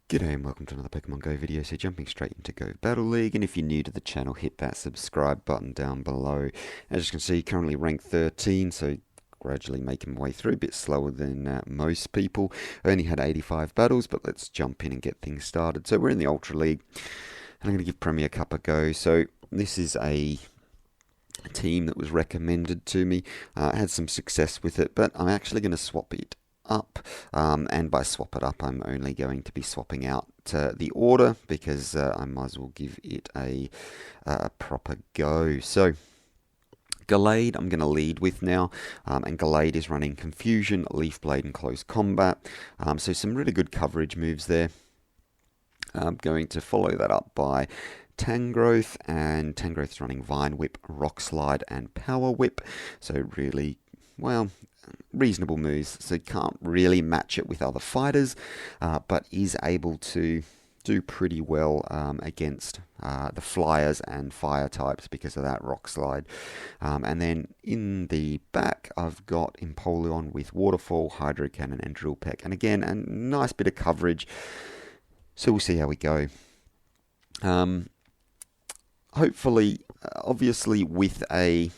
G'day and welcome to another Pokemon Go video. So jumping straight into Go Battle League, and if you're new to the channel, hit that subscribe button down below. As you can see, currently ranked 13, so gradually making my way through, a bit slower than most people. I only had 85 battles, but let's jump in and get things started. So we're in the Ultra League, and I'm going to give Premier Cup a go. So this is a team that was recommended to me. I had some success with it, but I'm actually going to swap it up, and by swap it up, I'm only going to be swapping out the order because I might as well give it a proper go. So Gallade I'm going to lead with now, and Gallade is running Confusion, Leaf Blade and Close Combat, so some really good coverage moves there. I'm going to follow that up by Tangrowth, and Tangrowth's running Vine Whip, Rock Slide and Power Whip, so really, well, reasonable moves, so can't really match it with other fighters, but is able to do pretty well against the flyers and fire types because of that rock slide. And then in the back, I've got Empoleon with Waterfall, Hydro Cannon and Drill Peck, and again, a nice bit of coverage, so we'll see how we go. Hopefully, obviously with a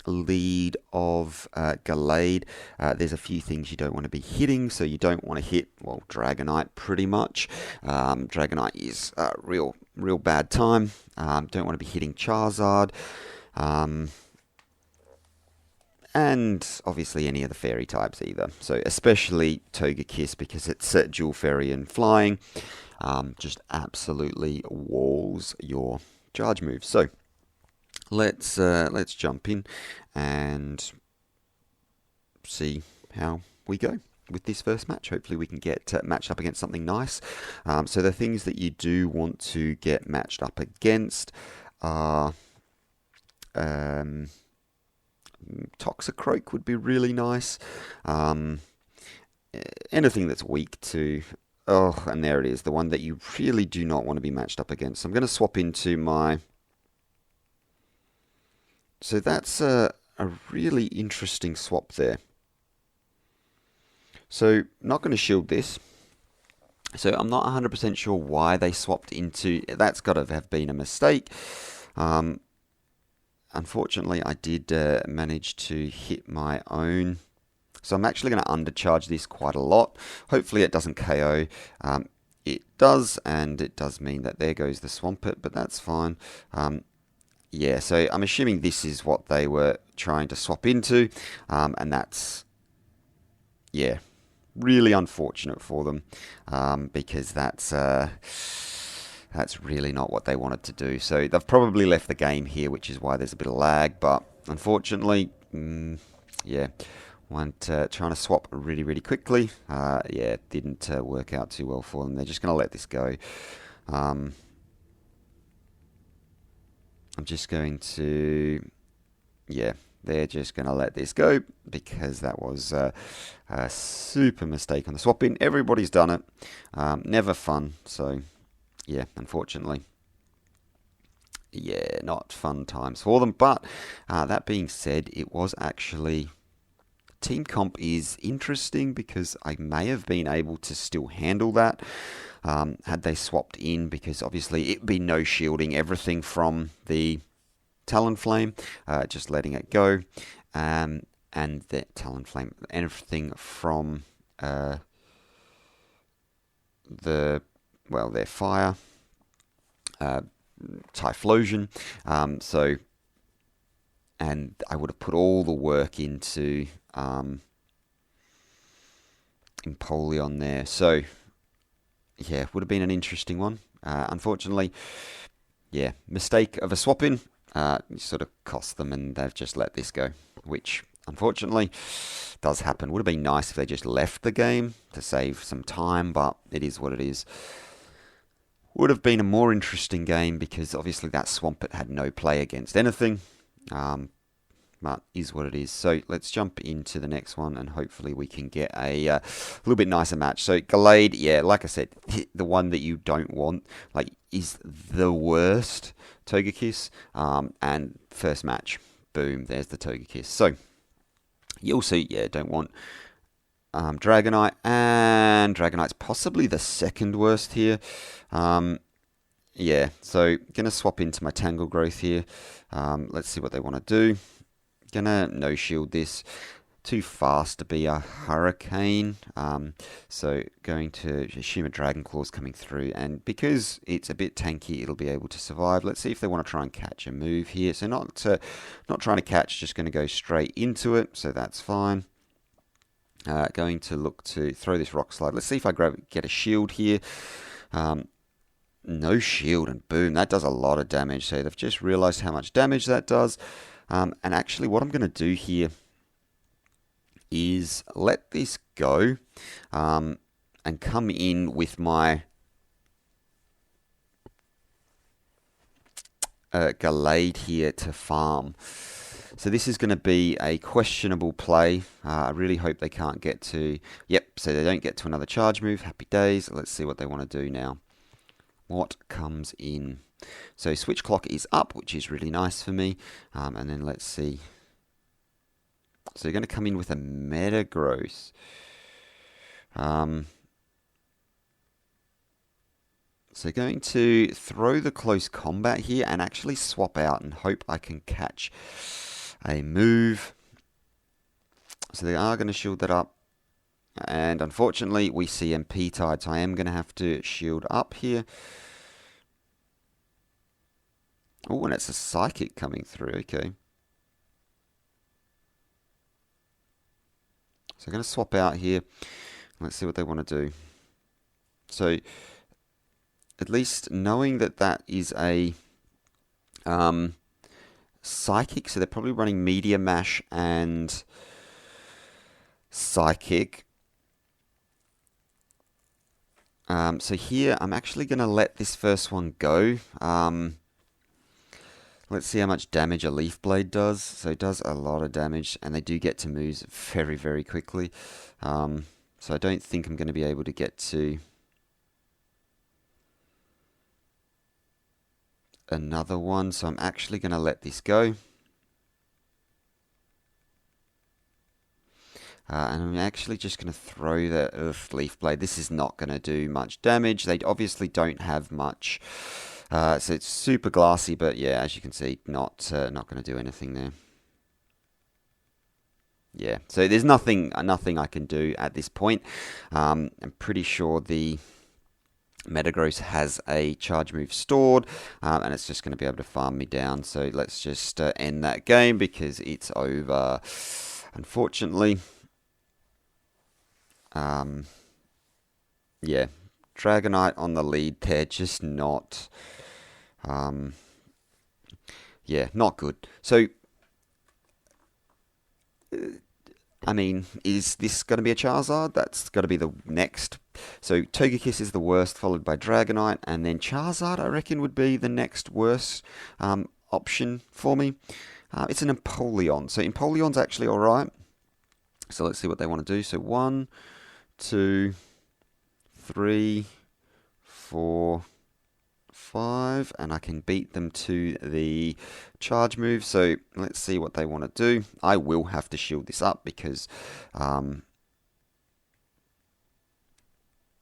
lead of Gallade, there's a few things you don't want to be hitting, so you don't want to hit, well, Dragonite pretty much. Dragonite is a real bad time. Don't want to be hitting Charizard, and obviously any of the fairy types either, so especially Togekiss because it's dual fairy and flying, just absolutely walls your charge moves. So let's jump in and see how we go with this first match. Hopefully we can get matched up against something nice. So the things that you do want to get matched up against are Toxicroak would be really nice. Anything that's weak to... Oh, and there it is, the one that you really do not want to be matched up against. So I'm going to swap into my... So that's a really interesting swap there. So not going to shield this. So I'm not 100% sure why they swapped into... That's got to have been a mistake. Unfortunately, I did manage to hit my own. So I'm actually going to undercharge this quite a lot. Hopefully it doesn't KO. It does, and it does mean that there goes the Swampert, but that's fine. Yeah, so I'm assuming this is what they were trying to swap into, and that's, yeah, really unfortunate for them, because that's really not what they wanted to do. So they've probably left the game here, which is why there's a bit of lag, but unfortunately, yeah, trying to swap really quickly. Yeah, it didn't work out too well for them. They're just going to let this go. I'm just going to, yeah, they're just going to let this go because that was a super mistake on the swap in. Everybody's done it. Never fun. So, yeah, unfortunately, yeah, not fun times for them. But that being said, it was actually... Team comp is interesting because I may have been able to still handle that had they swapped in, because obviously it'd be no shielding everything from the Talonflame, just letting it go, and the Talonflame, everything from their fire, Typhlosion, so, and I would have put all the work into Empoleon there. So, yeah, would have been an interesting one. Unfortunately, yeah, mistake of a swap-in sort of cost them, and they've just let this go, which, unfortunately, does happen. Would have been nice if they just left the game to save some time, but it is what it is. Would have been a more interesting game because, obviously, that Swampert had no play against anything. But is what it is. So let's jump into the next one, and hopefully we can get a little bit nicer match. So Gallade, yeah, like I said, the one that you don't want, like, is the worst Togekiss. And first match, boom, there's the Togekiss. So you also, yeah, don't want Dragonite, and Dragonite's possibly the second worst here. Yeah, so going to swap into my Tangrowth here. Let's see what they want to do. Going to no-shield this. Too fast to be a Hurricane. So going to assume a Dragon Claw's coming through. And because it's a bit tanky, it'll be able to survive. Let's see if they want to try and catch a move here. So not trying to catch, just going to go straight into it. So that's fine. Going to look to throw this Rock Slide. Let's see if I get a shield here. No shield, and boom, that does a lot of damage. So they've just realized how much damage that does. And actually what I'm going to do here is let this go and come in with my Gallade here to farm. So this is going to be a questionable play. I really hope they can't get to... Yep, so they don't get to another charge move. Happy days. Let's see what they want to do now. What comes in? So switch clock is up, which is really nice for me. And then let's see. So you're going to come in with a Metagross. So going to throw the close combat here and actually swap out and hope I can catch a move. So they are going to shield that up. And unfortunately, we see MP Tide, so I am going to have to shield up here. Oh, and it's a Psychic coming through, okay. So I'm going to swap out here. Let's see what they want to do. So, at least knowing that that is a Psychic, so they're probably running Meteor Mash and Psychic. So here, I'm actually going to let this first one go. Let's see how much damage a Leaf Blade does. So it does a lot of damage, and they do get to moves very, very quickly. So I don't think I'm going to be able to get to another one. So I'm actually going to let this go. And I'm actually just going to throw the Leaf Blade. This is not going to do much damage. They obviously don't have much. So it's super glassy, but yeah, as you can see, not going to do anything there. Yeah, so there's nothing I can do at this point. I'm pretty sure the Metagross has a charge move stored, and it's just going to be able to farm me down. So let's just end that game because it's over, unfortunately. Yeah, Dragonite on the lead there, just not... yeah, not good. So, I mean, is this going to be a Charizard? That's got to be the next. So, Togekiss is the worst, followed by Dragonite, and then Charizard, I reckon, would be the next worst option for me. It's an Empoleon. So, Empoleon's actually alright. So, let's see what they want to do. So, 1, 2, 3, 4, 5, and I can beat them to the charge move. So let's see what they want to do. I will have to shield this up because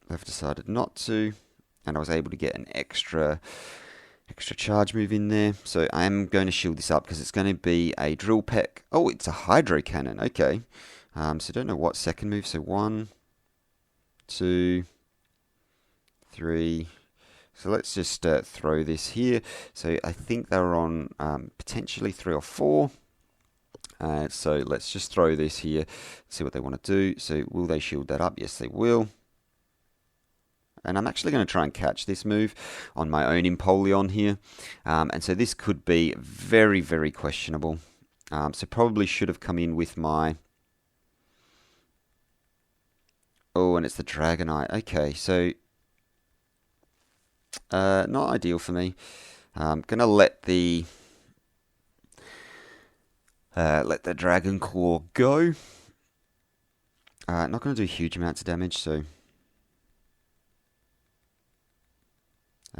they've decided not to, and I was able to get an extra charge move in there. So I am going to shield this up because it's going to be a Drill Peck. Oh, it's a Hydro Cannon. Okay. So I don't know what second move. So 1, 2, 3. So let's just throw this here. So I think they're on potentially 3 or 4. So let's just throw this here, see what they want to do. So will they shield that up? Yes, they will. And I'm actually going to try and catch this move on my own Empoleon here. And so this could be very, very questionable. So probably should have come in with my... Oh, and it's the Dragonite. Okay, so... not ideal for me. I'm gonna let the Dragon Claw go. Not gonna do huge amounts of damage, so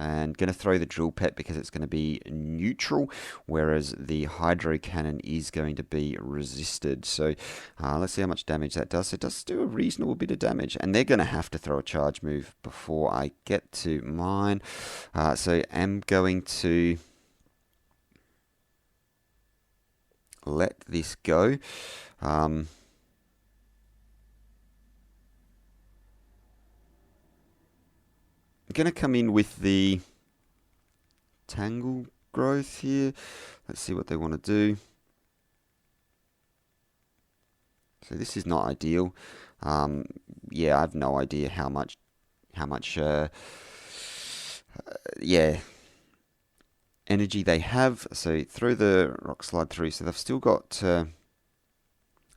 And going to throw the drill pet because it's going to be neutral, whereas the hydro cannon is going to be resisted. So let's see how much damage that does. It does do a reasonable bit of damage, and they're going to have to throw a charge move before I get to mine. So I'm going to let this go. I'm going to come in with the Tangrowth here. Let's see what they want to do. So this is not ideal. Yeah, I have no idea how much energy they have. So throw the rock slide through. So they've still got.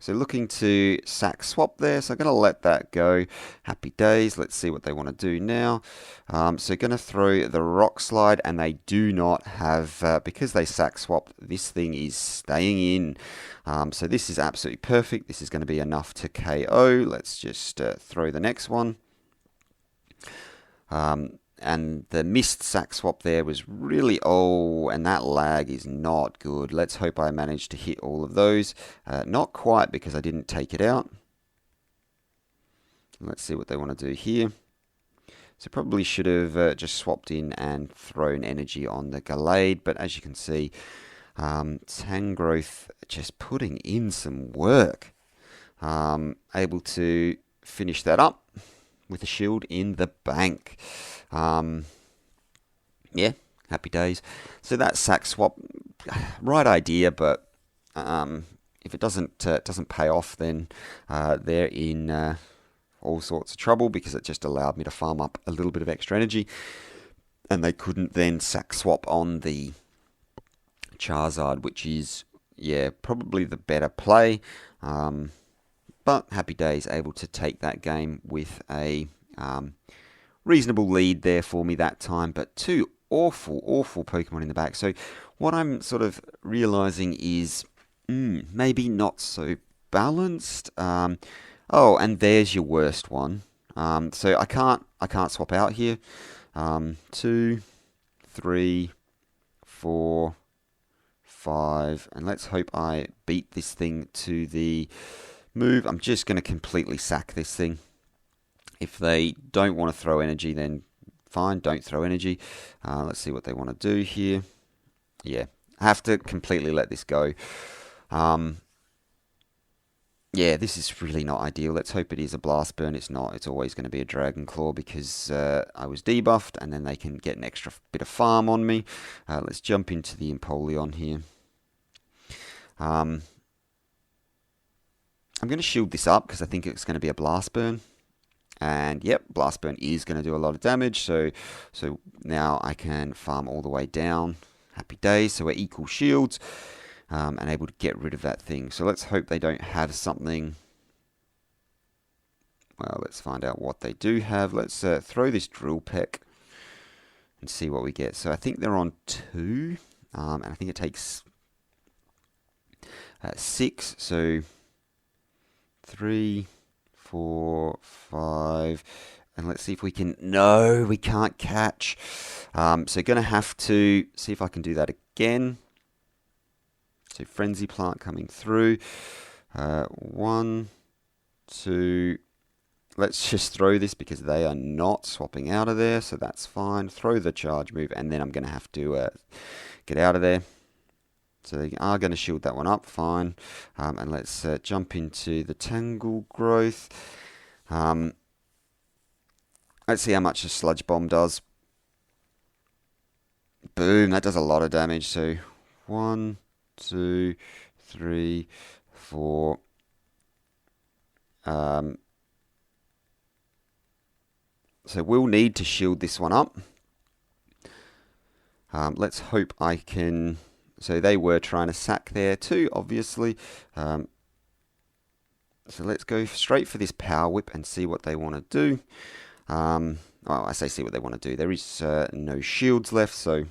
So looking to sack swap there, so I'm going to let that go. Happy days. Let's see what they want to do now. So going to throw the rock slide, and they do not have, because they sack swapped, this thing is staying in. So this is absolutely perfect. This is going to be enough to KO. Let's just throw the next one. And the missed sack swap there was really, and that lag is not good. Let's hope I managed to hit all of those. Not quite, because I didn't take it out. Let's see what they want to do here. So probably should have just swapped in and thrown energy on the Gallade, but as you can see, Tangrowth just putting in some work. Able to finish that up with a shield in the bank. Yeah, happy days. So that sack swap, right idea, but if it doesn't pay off, then they're in all sorts of trouble, because it just allowed me to farm up a little bit of extra energy, and they couldn't then sack swap on the Charizard, which is, yeah, probably the better play. But happy days, able to take that game with a reasonable lead there for me that time, but two awful Pokemon in the back. So what I'm sort of realizing is maybe not so balanced. Oh, and there's your worst one. So I can't swap out here. 2, 3, 4, 5, and let's hope I beat this thing to the move. I'm just going to completely sack this thing. If they don't want to throw energy, then fine, don't throw energy. Let's see what they want to do here. Yeah, I have to completely let this go. Yeah, this is really not ideal. Let's hope it is a Blast Burn. It's not. It's always going to be a Dragon Claw, because I was debuffed, and then they can get an extra bit of farm on me. Let's jump into the Empoleon here. I'm going to shield this up, because I think it's going to be a Blast Burn. And yep, Blast Burn is going to do a lot of damage, so now I can farm all the way down. Happy days. So we're equal shields, and able to get rid of that thing. So let's hope they don't have something. Well, let's find out what they do have. Let's throw this Drill Peck and see what we get. So I think they're on 2, and I think it takes 6. So 3, 4, 5, and let's see if we can. No, we can't catch. So going to have to see if I can do that again. So Frenzy Plant coming through. 1, 2. Let's just throw this, because they are not swapping out of there, so that's fine. Throw the charge move, and then I'm going to have to get out of there. So they are going to shield that one up, fine. And let's jump into the Tangrowth. Let's see how much a Sludge Bomb does. Boom, that does a lot of damage. So 1, 2, 3, 4. So we'll need to shield this one up. Let's hope I can. So they were trying to sack there too, obviously. So let's go straight for this Power Whip and see what they want to do. Well, I say see what they want to do. There is no shields left, so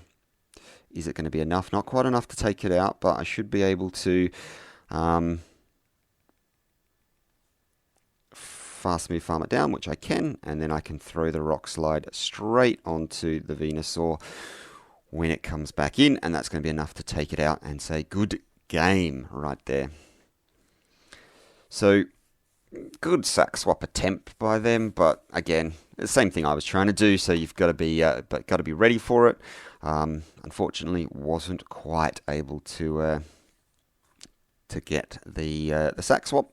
is it going to be enough? Not quite enough to take it out, but I should be able to fast move farm it down, which I can, and then I can throw the Rock Slide straight onto the Venusaur when it comes back in, and that's going to be enough to take it out and say good game right there. So good sack swap attempt by them, but again, the same thing I was trying to do. So you've got to be ready for it. Unfortunately, wasn't quite able to get the sack swap.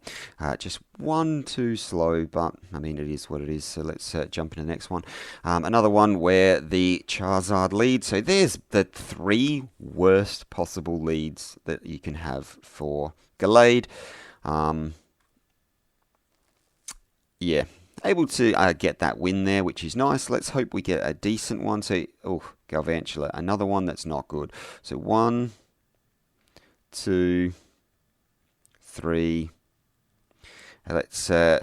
Just one too slow, but I mean, it is what it is. So let's jump into the next one. Another one where the Charizard leads. So there's the 3 worst possible leads that you can have for Gallade. Yeah, able to get that win there, which is nice. Let's hope we get a decent one. So, Galvantula, another one that's not good. So 1, 2, 3. Let's. I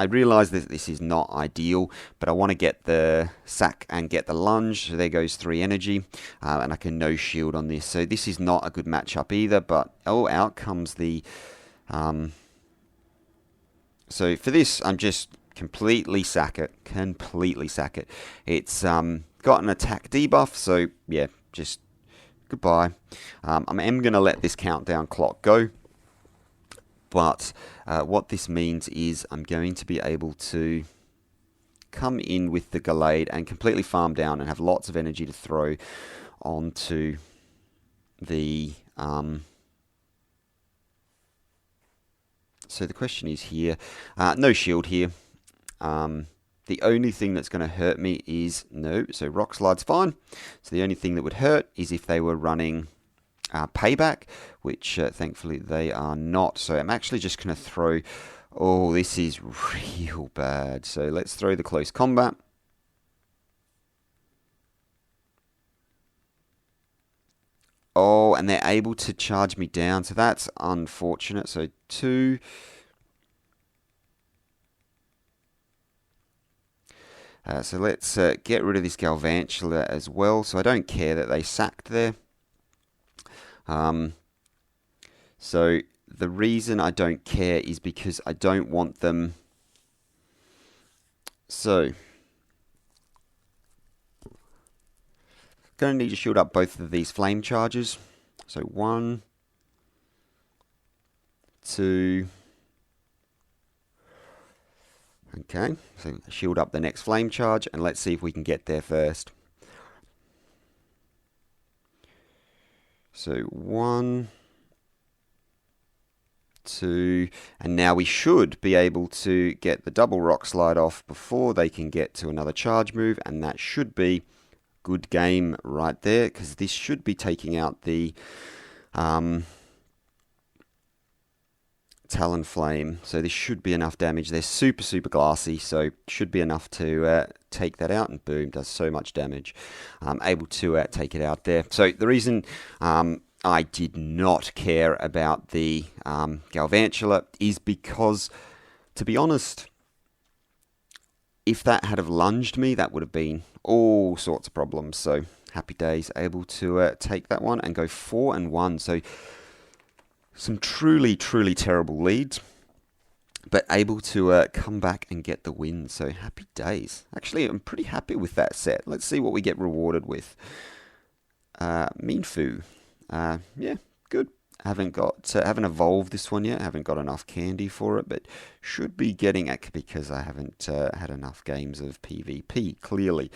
realise that this is not ideal, but I want to get the sack and get the lunge. So there goes 3 energy, and I can no shield on this. So this is not a good matchup either. But out comes the. So for this, I'm just completely sack it. It's got an attack debuff, so yeah, just goodbye. I am going to let this countdown clock go. But what this means is I'm going to be able to come in with the Gallade and completely farm down and have lots of energy to throw onto the... So the question is here, no shield here. The only thing that's going to hurt me is, no, so Rock Slide's fine. So the only thing that would hurt is if they were running Payback, which thankfully they are not. So I'm actually just going to throw, this is real bad. So let's throw the Close Combat. And they're able to charge me down, so that's unfortunate. So 2. So let's get rid of this Galvantula as well. So I don't care that they sacked there. So the reason I don't care is because I don't want them. So going to need to shield up both of these flame charges. So 1, 2. Okay, so shield up the next flame charge, and let's see if we can get there first. So 1, 2, and now we should be able to get the double Rock Slide off before they can get to another charge move, and that should be good game right there, because this should be taking out the Talonflame. So this should be enough damage. They're super, super glassy, so should be enough to take that out, and boom, does so much damage. Able to take it out there. So the reason I did not care about the Galvantula is because, to be honest, if that had have lunged me, that would have been all sorts of problems. So happy days, able to take that one and go 4-1. So some truly, truly terrible leads, but able to come back and get the win. So happy days. Actually, I'm pretty happy with that set. Let's see what we get rewarded with. Minfu. Yeah, good. Haven't evolved this one yet. Haven't got enough candy for it, but should be getting it because I haven't had enough games of PvP, clearly.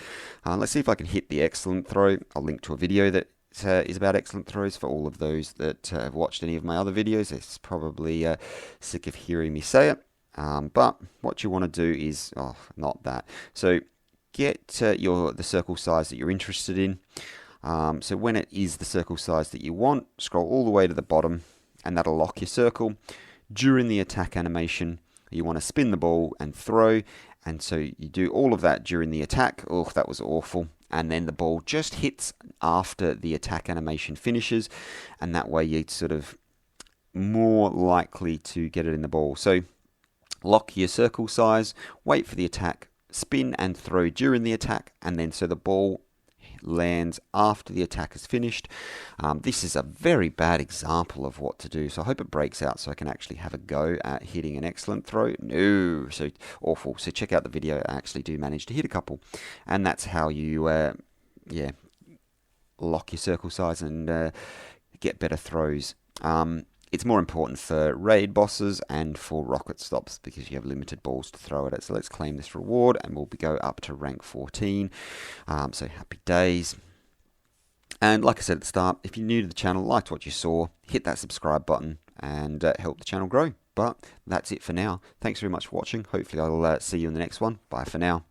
Let's see if I can hit the excellent throw. I'll link to a video that is about excellent throws for all of those that have watched any of my other videos. It's probably sick of hearing me say it. But what you want to do is, not that. So get the circle size that you're interested in. So when it is the circle size that you want, scroll all the way to the bottom, and that'll lock your circle. During the attack animation, you want to spin the ball and throw, and so you do all of that during the attack. That was awful. And then the ball just hits after the attack animation finishes, and that way you're sort of more likely to get it in the ball. So lock your circle size, wait for the attack, spin and throw during the attack, and then so the ball lands after the attack is finished. This is a very bad example of what to do, so I hope it breaks out so I can actually have a go at hitting an excellent throw. No, so awful. So check out the video. I actually do manage to hit a couple, and that's how you lock your circle size and get better throws. It's more important for raid bosses and for rocket stops because you have limited balls to throw at it. So let's claim this reward and we'll go up to rank 14. So happy days. And like I said at the start, if you're new to the channel, liked what you saw, hit that subscribe button and help the channel grow. But that's it for now. Thanks very much for watching. Hopefully I'll see you in the next one. Bye for now.